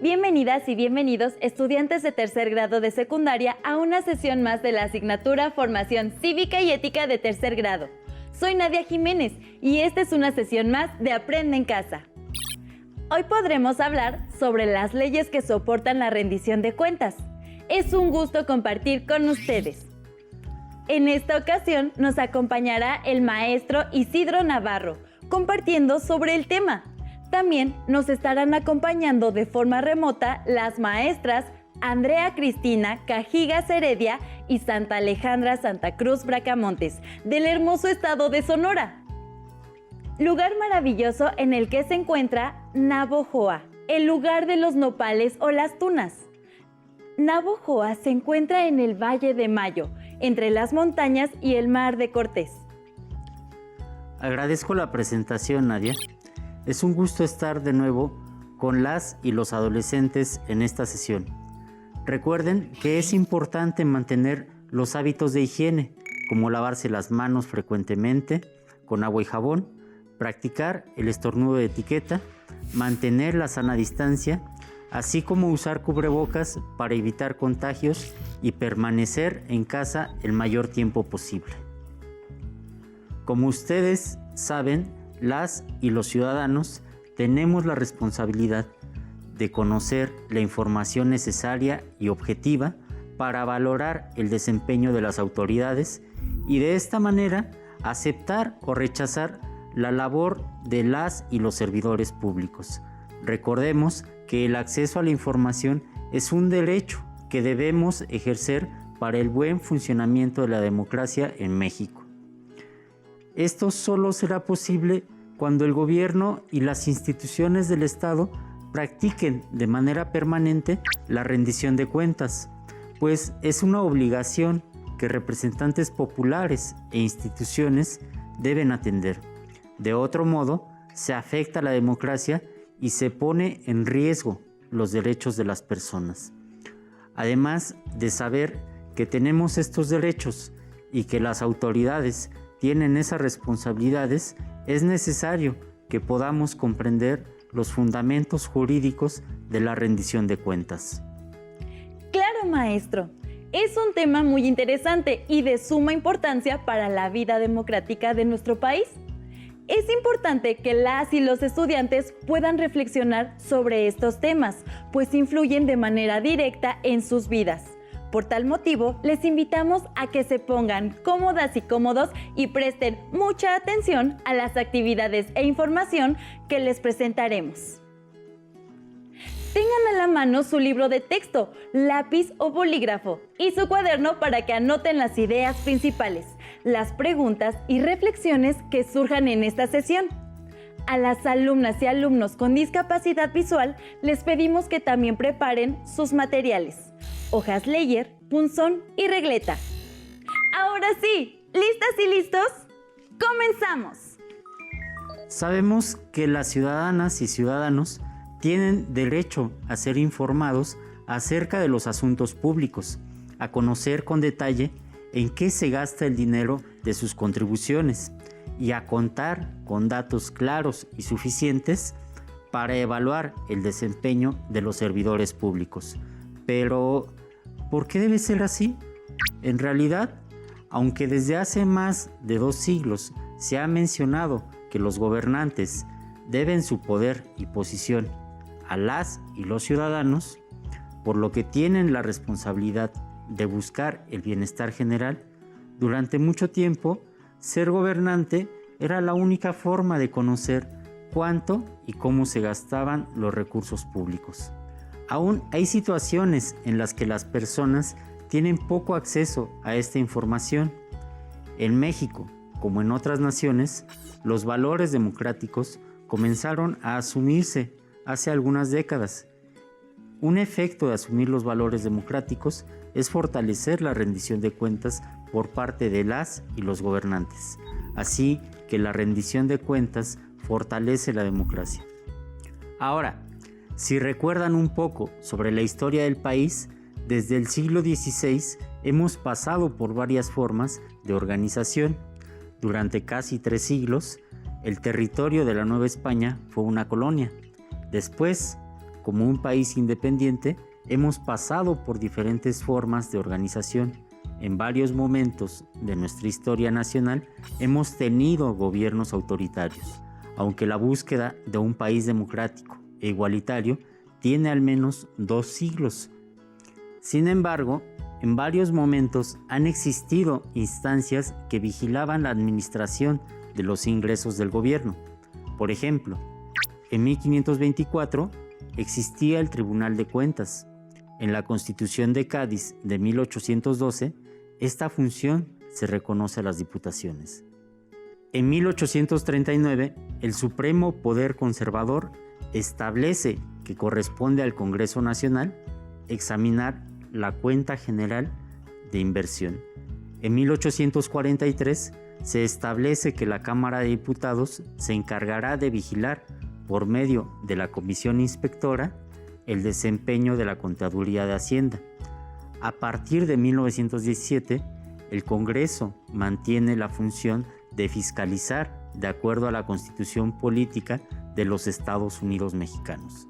Bienvenidas y bienvenidos estudiantes de tercer grado de secundaria a una sesión más de la asignatura Formación Cívica y Ética de tercer grado. Soy Nadia Jiménez y esta es una sesión más de Aprende en Casa. Hoy podremos hablar sobre las leyes que soportan la rendición de cuentas. Es un gusto compartir con ustedes. En esta ocasión nos acompañará el maestro Isidro Navarro, compartiendo sobre el tema. También nos estarán acompañando de forma remota las maestras Andrea Cristina Cajigas Heredia y Santa Alejandra Santa Cruz Bracamontes, del hermoso estado de Sonora. Lugar maravilloso en el que se encuentra Navojoa, el lugar de los nopales o las tunas. Navojoa se encuentra en el Valle de Mayo, entre las montañas y el Mar de Cortés. Agradezco la presentación, Nadia. Es un gusto estar de nuevo con las y los adolescentes en esta sesión. Recuerden que es importante mantener los hábitos de higiene, como lavarse las manos frecuentemente con agua y jabón, practicar el estornudo de etiqueta, mantener la sana distancia, así como usar cubrebocas para evitar contagios y permanecer en casa el mayor tiempo posible. Como ustedes saben, las y los ciudadanos tenemos la responsabilidad de conocer la información necesaria y objetiva para valorar el desempeño de las autoridades y de esta manera aceptar o rechazar la labor de las y los servidores públicos. Recordemos que el acceso a la información es un derecho que debemos ejercer para el buen funcionamiento de la democracia en México. Esto solo será posible cuando el gobierno y las instituciones del Estado practiquen de manera permanente la rendición de cuentas, pues es una obligación que representantes populares e instituciones deben atender. De otro modo, se afecta la democracia y se pone en riesgo los derechos de las personas. Además de saber que tenemos estos derechos y que las autoridades tienen esas responsabilidades, es necesario que podamos comprender los fundamentos jurídicos de la rendición de cuentas. Claro, maestro. Es un tema muy interesante y de suma importancia para la vida democrática de nuestro país. Es importante que las y los estudiantes puedan reflexionar sobre estos temas, pues influyen de manera directa en sus vidas. Por tal motivo, les invitamos a que se pongan cómodas y cómodos y presten mucha atención a las actividades e información que les presentaremos. Tengan a la mano su libro de texto, lápiz o bolígrafo y su cuaderno para que anoten las ideas principales, las preguntas y reflexiones que surjan en esta sesión. A las alumnas y alumnos con discapacidad visual les pedimos que también preparen sus materiales, hojas Leyer, punzón y regleta. Ahora sí, ¿listas y listos? ¡Comenzamos! Sabemos que las ciudadanas y ciudadanos tienen derecho a ser informados acerca de los asuntos públicos, a conocer con detalle en qué se gasta el dinero de sus contribuciones y a contar con datos claros y suficientes para evaluar el desempeño de los servidores públicos. Pero, ¿por qué debe ser así? En realidad, aunque desde hace más de 2 siglos se ha mencionado que los gobernantes deben su poder y posición a las y los ciudadanos, por lo que tienen la responsabilidad de buscar el bienestar general, durante mucho tiempo, ser gobernante era la única forma de conocer cuánto y cómo se gastaban los recursos públicos. Aún hay situaciones en las que las personas tienen poco acceso a esta información. En México, como en otras naciones, los valores democráticos comenzaron a asumirse hace algunas décadas. Un efecto de asumir los valores democráticos es fortalecer la rendición de cuentas por parte de las y los gobernantes. Así que la rendición de cuentas fortalece la democracia. Ahora, si recuerdan un poco sobre la historia del país, desde el siglo XVI hemos pasado por varias formas de organización. Durante casi 3 siglos, el territorio de la Nueva España fue una colonia. Después, como un país independiente, hemos pasado por diferentes formas de organización. En varios momentos de nuestra historia nacional hemos tenido gobiernos autoritarios, aunque la búsqueda de un país democrático e igualitario tiene al menos 2 siglos. Sin embargo, en varios momentos han existido instancias que vigilaban la administración de los ingresos del gobierno. Por ejemplo, en 1524 existía el Tribunal de Cuentas. En la Constitución de Cádiz de 1812, esta función se reconoce a las diputaciones. En 1839, el Supremo Poder Conservador establece que corresponde al Congreso Nacional examinar la cuenta general de inversión. En 1843 se establece que la Cámara de Diputados se encargará de vigilar por medio de la Comisión Inspectora el desempeño de la Contaduría de Hacienda. A partir de 1917, el Congreso mantiene la función de fiscalizar de acuerdo a la Constitución Política de los Estados Unidos Mexicanos.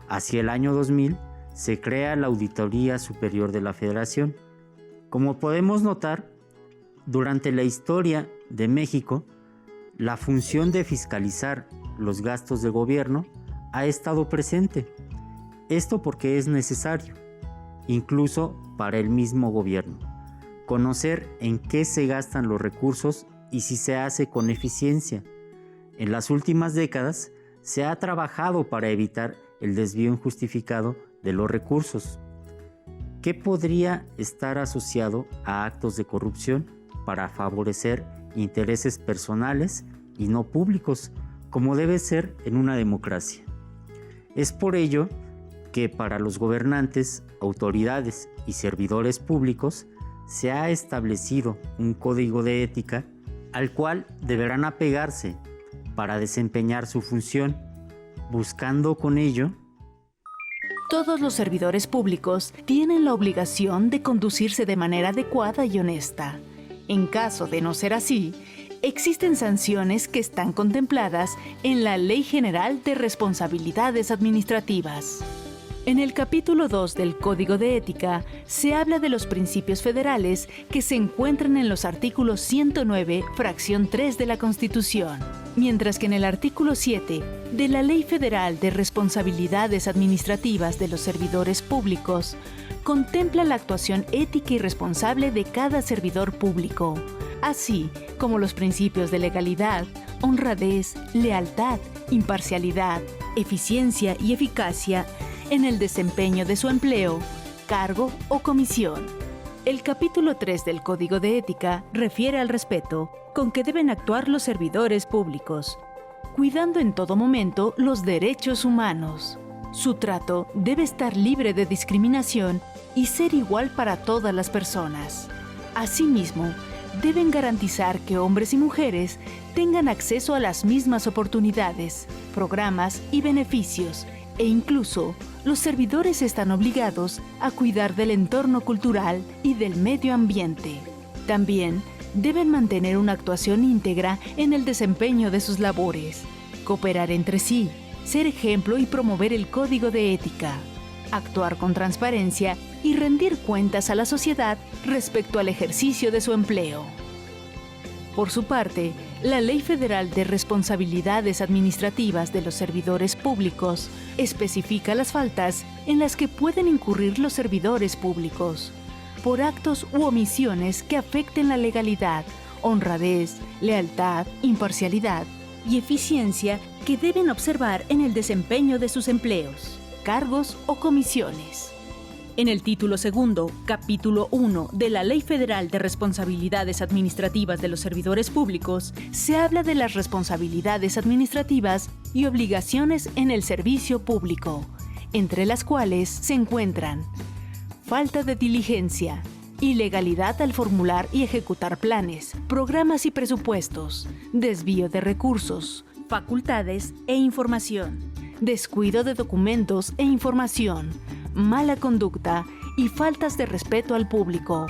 Hacia el año 2000 se crea la Auditoría Superior de la Federación. Como podemos notar, durante la historia de México, la función de fiscalizar los gastos de gobierno ha estado presente. Esto porque es necesario, incluso para el mismo gobierno, conocer en qué se gastan los recursos y si se hace con eficiencia. En las últimas décadas se ha trabajado para evitar el desvío injustificado de los recursos. ¿Qué podría estar asociado a actos de corrupción para favorecer intereses personales y no públicos, como debe ser en una democracia? Es por ello que para los gobernantes, autoridades y servidores públicos se ha establecido un código de ética al cual deberán apegarse para desempeñar su función, buscando con ello: todos los servidores públicos tienen la obligación de conducirse de manera adecuada y honesta. En caso de no ser así, existen sanciones que están contempladas en la Ley General de Responsabilidades Administrativas. En el capítulo 2 del Código de Ética se habla de los principios federales que se encuentran en los artículos 109, fracción 3 de la Constitución, mientras que en el artículo 7 de la Ley Federal de Responsabilidades Administrativas de los Servidores Públicos contempla la actuación ética y responsable de cada servidor público, así como los principios de legalidad, honradez, lealtad, imparcialidad, eficiencia y eficacia en el desempeño de su empleo, cargo o comisión. El capítulo 3 del Código de Ética refiere al respeto con que deben actuar los servidores públicos, cuidando en todo momento los derechos humanos. Su trato debe estar libre de discriminación y ser igual para todas las personas. Asimismo, deben garantizar que hombres y mujeres tengan acceso a las mismas oportunidades, programas y beneficios, e incluso los servidores están obligados a cuidar del entorno cultural y del medio ambiente. También deben mantener una actuación íntegra en el desempeño de sus labores, cooperar entre sí, ser ejemplo y promover el código de ética, actuar con transparencia y rendir cuentas a la sociedad respecto al ejercicio de su empleo. Por su parte, la Ley Federal de Responsabilidades Administrativas de los Servidores Públicos especifica las faltas en las que pueden incurrir los servidores públicos por actos u omisiones que afecten la legalidad, honradez, lealtad, imparcialidad y eficiencia que deben observar en el desempeño de sus empleos, cargos o comisiones. En el título segundo, capítulo 1 de la Ley Federal de Responsabilidades Administrativas de los Servidores Públicos, se habla de las responsabilidades administrativas y obligaciones en el servicio público, entre las cuales se encuentran falta de diligencia, ilegalidad al formular y ejecutar planes, programas y presupuestos, desvío de recursos, facultades e información, descuido de documentos e información, mala conducta y faltas de respeto al público.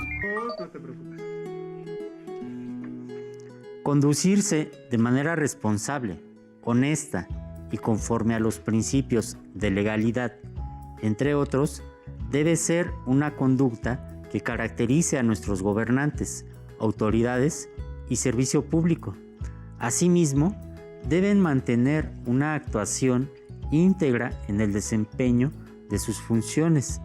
Conducirse de manera responsable, honesta y conforme a los principios de legalidad, entre otros, debe ser una conducta que caracterice a nuestros gobernantes, autoridades y servicio público. Asimismo, deben mantener una actuación íntegra en el desempeño de sus funciones,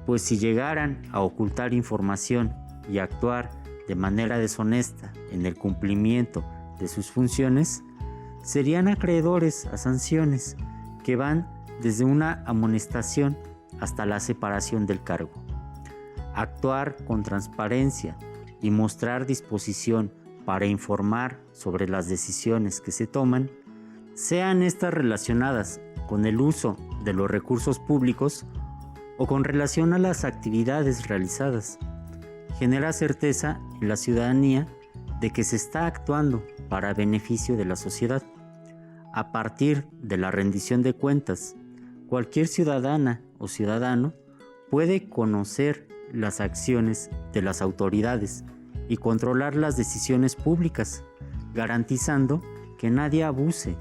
pues si llegaran a ocultar información y actuar de manera deshonesta en el cumplimiento de sus funciones, serían acreedores a sanciones que van desde una amonestación hasta la separación del cargo. Actuar con transparencia y mostrar disposición para informar sobre las decisiones que se toman, sean estas relacionadas con el uso de los recursos públicos o con relación a las actividades realizadas, genera certeza en la ciudadanía de que se está actuando para beneficio de la sociedad. A partir de la rendición de cuentas, cualquier ciudadana o ciudadano puede conocer las acciones de las autoridades y controlar las decisiones públicas, garantizando que nadie abuse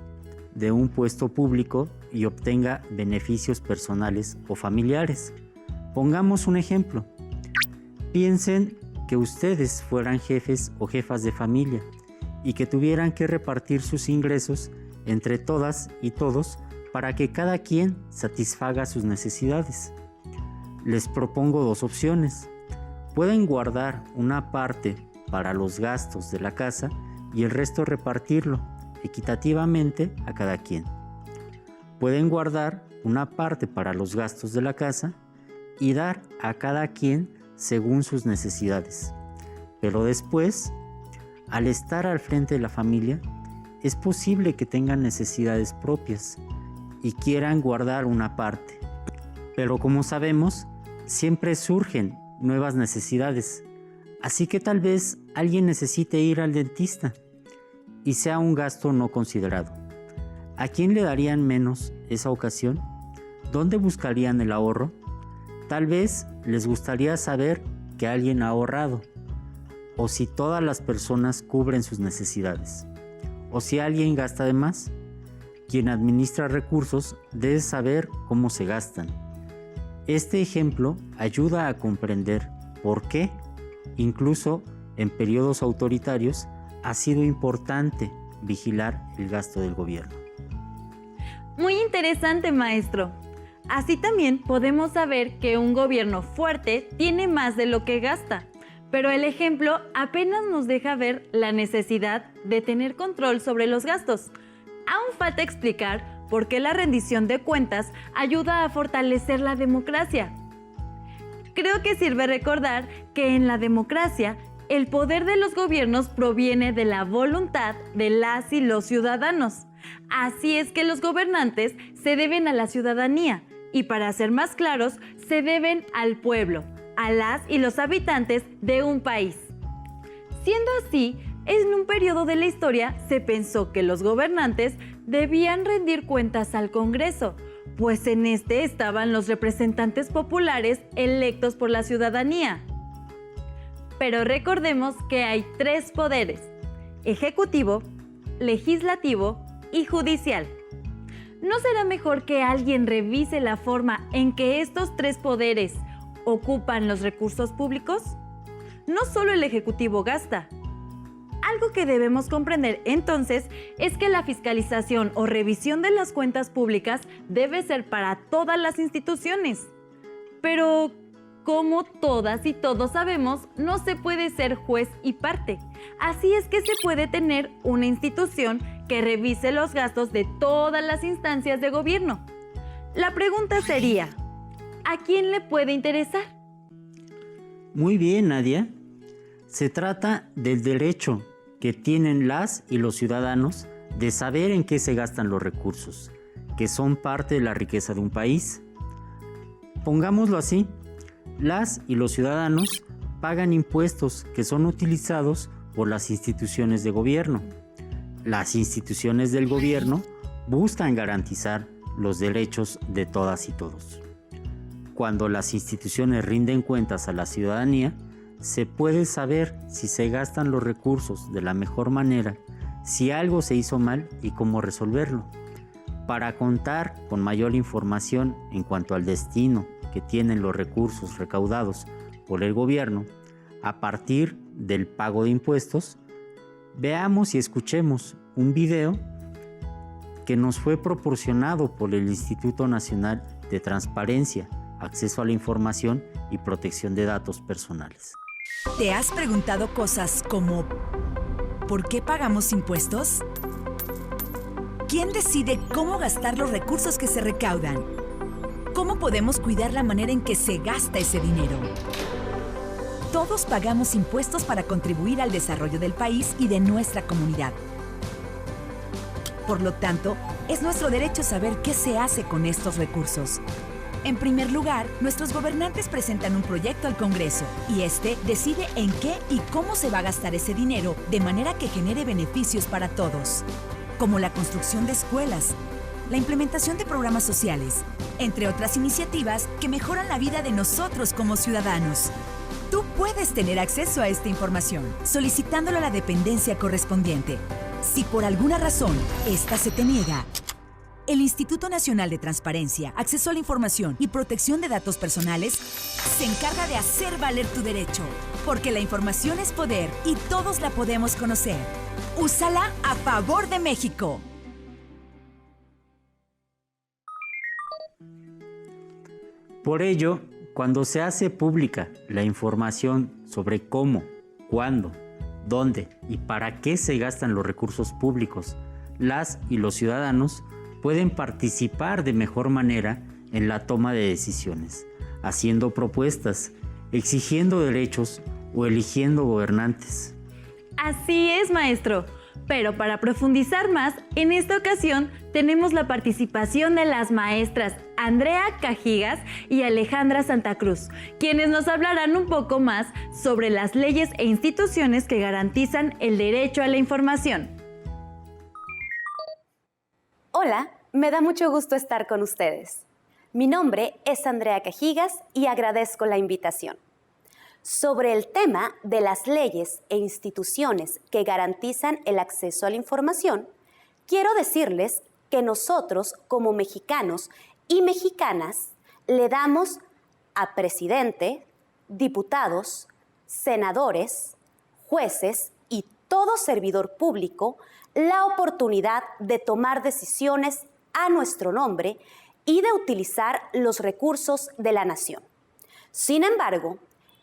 de un puesto público y obtenga beneficios personales o familiares. Pongamos un ejemplo. Piensen que ustedes fueran jefes o jefas de familia y que tuvieran que repartir sus ingresos entre todas y todos para que cada quien satisfaga sus necesidades. Les propongo dos opciones. Pueden guardar una parte para los gastos de la casa y el resto repartirlo equitativamente a cada quien. Pueden guardar una parte para los gastos de la casa y dar a cada quien según sus necesidades. Pero después, al estar al frente de la familia, es posible que tengan necesidades propias y quieran guardar una parte. Pero como sabemos, siempre surgen nuevas necesidades, así que tal vez alguien necesite ir al dentista y sea un gasto no considerado. ¿A quién le darían menos esa ocasión? ¿Dónde buscarían el ahorro? Tal vez les gustaría saber que alguien ha ahorrado, o si todas las personas cubren sus necesidades, o si alguien gasta de más. Quien administra recursos debe saber cómo se gastan. Este ejemplo ayuda a comprender por qué, incluso en periodos autoritarios, ha sido importante vigilar el gasto del gobierno. Muy interesante, maestro. Así también podemos saber que un gobierno fuerte tiene más de lo que gasta, pero el ejemplo apenas nos deja ver la necesidad de tener control sobre los gastos. Aún falta explicar por qué la rendición de cuentas ayuda a fortalecer la democracia. Creo que sirve recordar que en la democracia el poder de los gobiernos proviene de la voluntad de las y los ciudadanos. Así es que los gobernantes se deben a la ciudadanía y, para ser más claros, se deben al pueblo, a las y los habitantes de un país. Siendo así, en un periodo de la historia se pensó que los gobernantes debían rendir cuentas al Congreso, pues en este estaban los representantes populares electos por la ciudadanía. Pero recordemos que hay tres poderes: ejecutivo, legislativo y judicial. ¿No será mejor que alguien revise la forma en que estos tres poderes ocupan los recursos públicos? No solo el ejecutivo gasta. Algo que debemos comprender entonces es que la fiscalización o revisión de las cuentas públicas debe ser para todas las instituciones. Pero, como todas y todos sabemos, no se puede ser juez y parte. Así es que se puede tener una institución que revise los gastos de todas las instancias de gobierno. La pregunta sería, ¿a quién le puede interesar? Muy bien, Nadia. Se trata del derecho que tienen las y los ciudadanos de saber en qué se gastan los recursos, que son parte de la riqueza de un país. Pongámoslo así, las y los ciudadanos pagan impuestos que son utilizados por las instituciones de gobierno. Las instituciones del gobierno buscan garantizar los derechos de todas y todos. Cuando las instituciones rinden cuentas a la ciudadanía, se puede saber si se gastan los recursos de la mejor manera, si algo se hizo mal y cómo resolverlo. Para contar con mayor información en cuanto al destino que tienen los recursos recaudados por el gobierno a partir del pago de impuestos, veamos y escuchemos un video que nos fue proporcionado por el Instituto Nacional de Transparencia, Acceso a la Información y Protección de Datos Personales. ¿Te has preguntado cosas como ¿por qué pagamos impuestos? ¿Quién decide cómo gastar los recursos que se recaudan? ¿Cómo podemos cuidar la manera en que se gasta ese dinero? Todos pagamos impuestos para contribuir al desarrollo del país y de nuestra comunidad. Por lo tanto, es nuestro derecho saber qué se hace con estos recursos. En primer lugar, nuestros gobernantes presentan un proyecto al Congreso y este decide en qué y cómo se va a gastar ese dinero de manera que genere beneficios para todos, como la construcción de escuelas, la implementación de programas sociales, entre otras iniciativas que mejoran la vida de nosotros como ciudadanos. Tú puedes tener acceso a esta información solicitándolo a la dependencia correspondiente. Si por alguna razón esta se te niega, el Instituto Nacional de Transparencia, Acceso a la Información y Protección de Datos Personales se encarga de hacer valer tu derecho, porque la información es poder y todos la podemos conocer. Úsala a favor de México. Por ello, cuando se hace pública la información sobre cómo, cuándo, dónde y para qué se gastan los recursos públicos, las y los ciudadanos pueden participar de mejor manera en la toma de decisiones, haciendo propuestas, exigiendo derechos o eligiendo gobernantes. Así es, maestro. Pero para profundizar más, en esta ocasión tenemos la participación de las maestras Andrea Cajigas y Alejandra Santa Cruz, quienes nos hablarán un poco más sobre las leyes e instituciones que garantizan el derecho a la información. Hola, me da mucho gusto estar con ustedes. Mi nombre es Andrea Cajigas y agradezco la invitación. Sobre el tema de las leyes e instituciones que garantizan el acceso a la información, quiero decirles que nosotros, como mexicanos y mexicanas, le damos a presidente, diputados, senadores, jueces y todo servidor público la oportunidad de tomar decisiones a nuestro nombre y de utilizar los recursos de la nación. Sin embargo,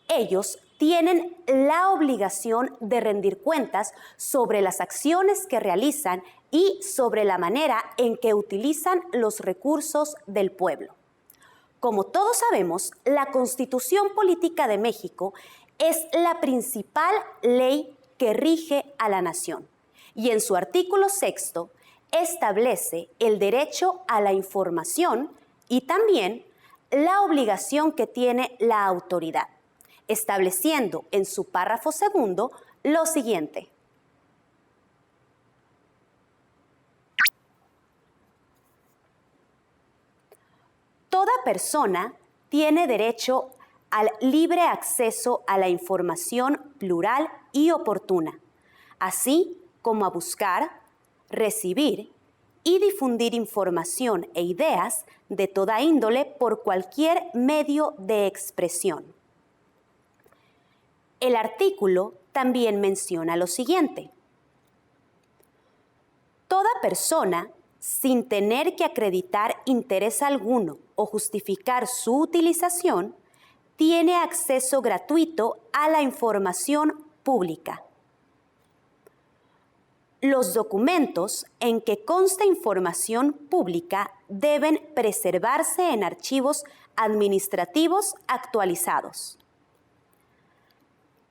ellos tienen la obligación de rendir cuentas sobre las acciones que realizan y sobre la manera en que utilizan los recursos del pueblo. Como todos sabemos, la Constitución Política de México es la principal ley que rige a la nación y en su artículo 6 establece el derecho a la información y también la obligación que tiene la autoridad, estableciendo en su párrafo 2 lo siguiente. Toda persona tiene derecho al libre acceso a la información plural y oportuna, así como a buscar, recibir y difundir información e ideas de toda índole por cualquier medio de expresión. El artículo también menciona lo siguiente. Toda persona, sin tener que acreditar interés alguno o justificar su utilización, tiene acceso gratuito a la información pública. Los documentos en que consta información pública deben preservarse en archivos administrativos actualizados.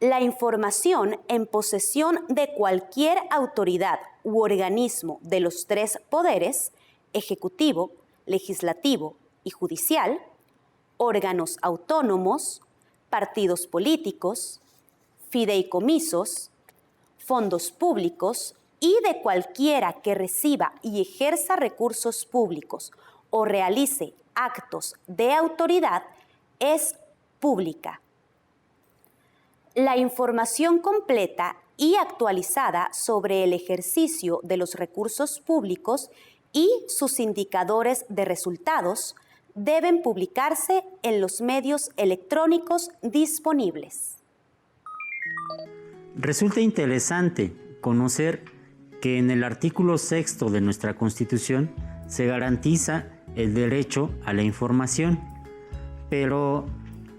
La información en posesión de cualquier autoridad u organismo de los 3 poderes, ejecutivo, legislativo y judicial, órganos autónomos, partidos políticos, fideicomisos, fondos públicos y de cualquiera que reciba y ejerza recursos públicos o realice actos de autoridad es pública. La información completa y actualizada sobre el ejercicio de los recursos públicos y sus indicadores de resultados deben publicarse en los medios electrónicos disponibles. Resulta interesante conocer que en el artículo 6 de nuestra Constitución se garantiza el derecho a la información. Pero,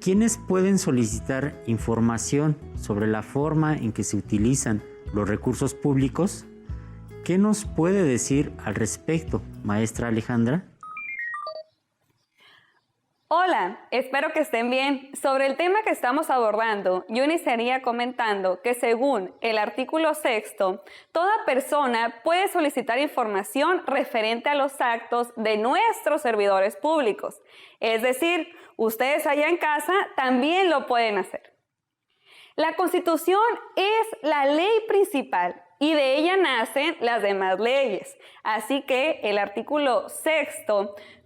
¿quiénes pueden solicitar información sobre la forma en que se utilizan los recursos públicos? ¿Qué nos puede decir al respecto, maestra Alejandra? Hola, espero que estén bien. Sobre el tema que estamos abordando, yo iniciaría comentando que según el artículo 6, toda persona puede solicitar información referente a los actos de nuestros servidores públicos. Es decir, ustedes allá en casa también lo pueden hacer. La Constitución es la ley principal y de ella nacen las demás leyes. Así que el artículo 6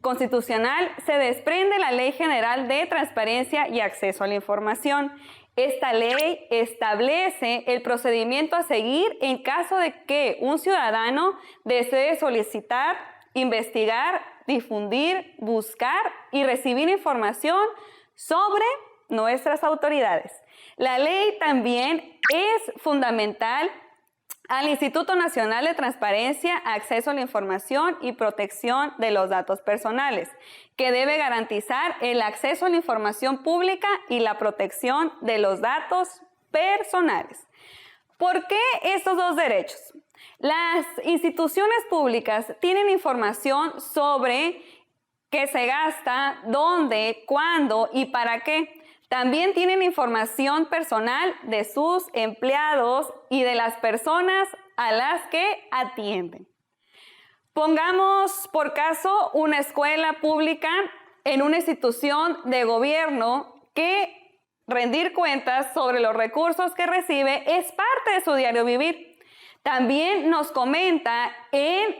constitucional se desprende de la Ley General de Transparencia y Acceso a la Información. Esta ley establece el procedimiento a seguir en caso de que un ciudadano desee solicitar, investigar, difundir, buscar y recibir información sobre nuestras autoridades. La ley también es fundamental al Instituto Nacional de Transparencia, Acceso a la Información y Protección de los Datos Personales, que debe garantizar el acceso a la información pública y la protección de los datos personales. ¿Por qué estos dos derechos? Las instituciones públicas tienen información sobre qué se gasta, dónde, cuándo y para qué. También tienen información personal de sus empleados y de las personas a las que atienden. Pongamos por caso una escuela pública en una institución de gobierno que rendir cuentas sobre los recursos que recibe es parte de su diario vivir. También nos comenta en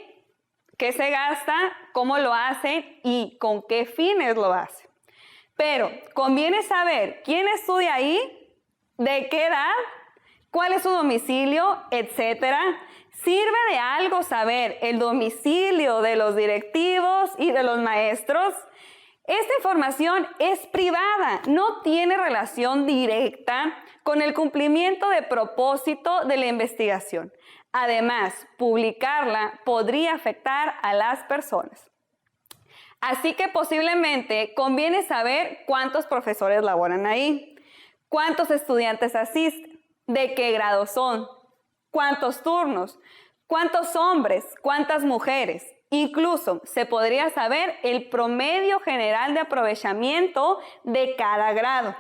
qué se gasta, cómo lo hacen y con qué fines lo hacen. Pero conviene saber quién estudia ahí, de qué edad, cuál es su domicilio, etc. ¿Sirve de algo saber el domicilio de los directivos y de los maestros? Esta información es privada, no tiene relación directa con el cumplimiento de propósito de la investigación. Además, publicarla podría afectar a las personas. Así que posiblemente conviene saber cuántos profesores laboran ahí, cuántos estudiantes asisten, de qué grado son, cuántos turnos, cuántos hombres, cuántas mujeres. Incluso se podría saber el promedio general de aprovechamiento de cada grado,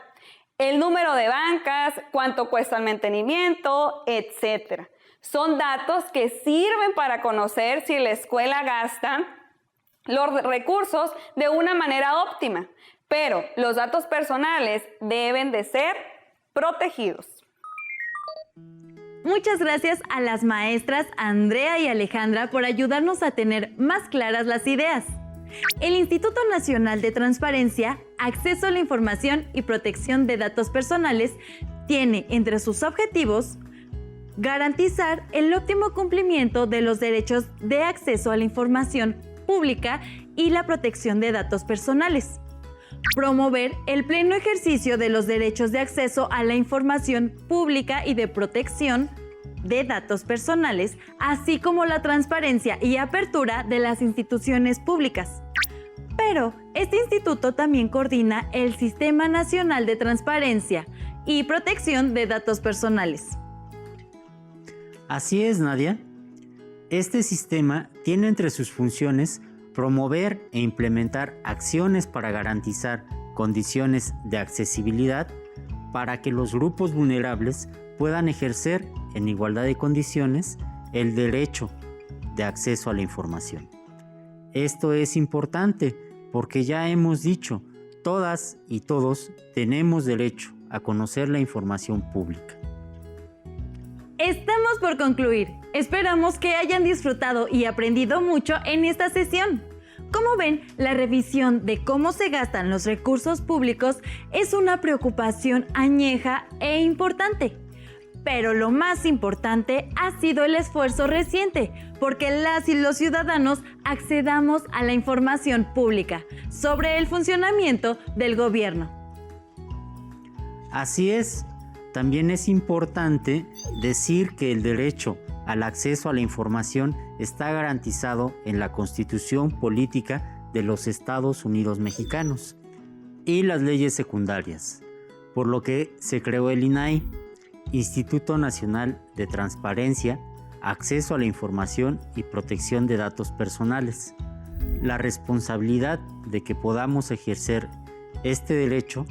el número de bancas, cuánto cuesta el mantenimiento, etc. Son datos que sirven para conocer si la escuela gasta los recursos de una manera óptima, pero los datos personales deben de ser protegidos. Muchas gracias a las maestras Andrea y Alejandra por ayudarnos a tener más claras las ideas. El Instituto Nacional de Transparencia, Acceso a la Información y Protección de Datos Personales tiene entre sus objetivos garantizar el óptimo cumplimiento de los derechos de acceso a la información pública y la protección de datos personales, promover el pleno ejercicio de los derechos de acceso a la información pública y de protección de datos personales, así como la transparencia y apertura de las instituciones públicas. Pero este instituto también coordina el Sistema Nacional de Transparencia y Protección de Datos Personales. Así es, Nadia. Este sistema tiene entre sus funciones promover e implementar acciones para garantizar condiciones de accesibilidad para que los grupos vulnerables puedan ejercer en igualdad de condiciones el derecho de acceso a la información. Esto es importante porque ya hemos dicho, todas y todos tenemos derecho a conocer la información pública. Estamos por concluir. Esperamos que hayan disfrutado y aprendido mucho en esta sesión. Como ven, la revisión de cómo se gastan los recursos públicos es una preocupación añeja e importante. Pero lo más importante ha sido el esfuerzo reciente, porque las y los ciudadanos accedamos a la información pública sobre el funcionamiento del gobierno. Así es, también es importante decir que el derecho al acceso a la información está garantizado en la Constitución Política de los Estados Unidos Mexicanos y las leyes secundarias, por lo que se creó el INAI, Instituto Nacional de Transparencia, Acceso a la Información y Protección de Datos Personales. La responsabilidad de que podamos ejercer este derecho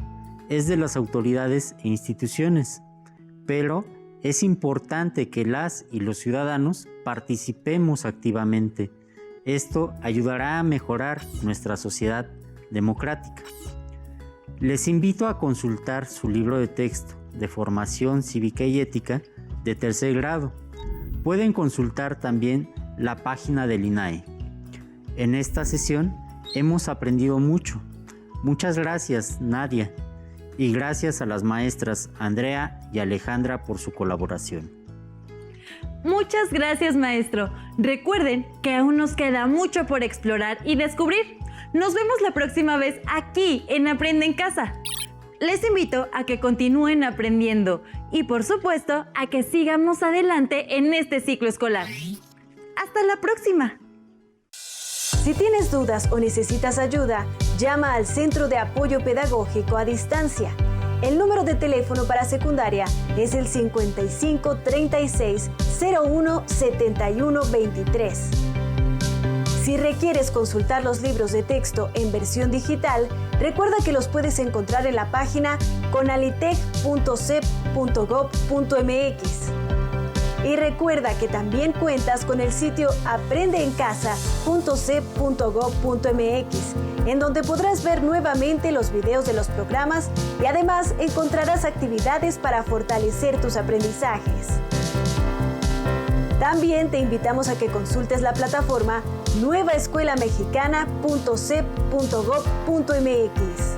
es de las autoridades e instituciones, pero es importante que las y los ciudadanos participemos activamente. Esto ayudará a mejorar nuestra sociedad democrática. Les invito a consultar su libro de texto de formación cívica y ética de tercer grado. Pueden consultar también la página del INAI. En esta sesión hemos aprendido mucho. Muchas gracias, Nadia, y gracias a las maestras Andrea y Alejandra por su colaboración. Muchas gracias, maestro. Recuerden que aún nos queda mucho por explorar y descubrir. Nos vemos la próxima vez aquí en Aprende en Casa. Les invito a que continúen aprendiendo y, por supuesto, a que sigamos adelante en este ciclo escolar. ¡Hasta la próxima! Si tienes dudas o necesitas ayuda, llama al Centro de Apoyo Pedagógico a Distancia. El número de teléfono para secundaria es el 55 36 01 71 23. Si requieres consultar los libros de texto en versión digital, recuerda que los puedes encontrar en la página conalitec.cep.gov.mx. Y recuerda que también cuentas con el sitio aprendeencasa.cep.gov.mx, en donde podrás ver nuevamente los videos de los programas y además encontrarás actividades para fortalecer tus aprendizajes. También te invitamos a que consultes la plataforma nuevaescuelamexicana.cep.gov.mx.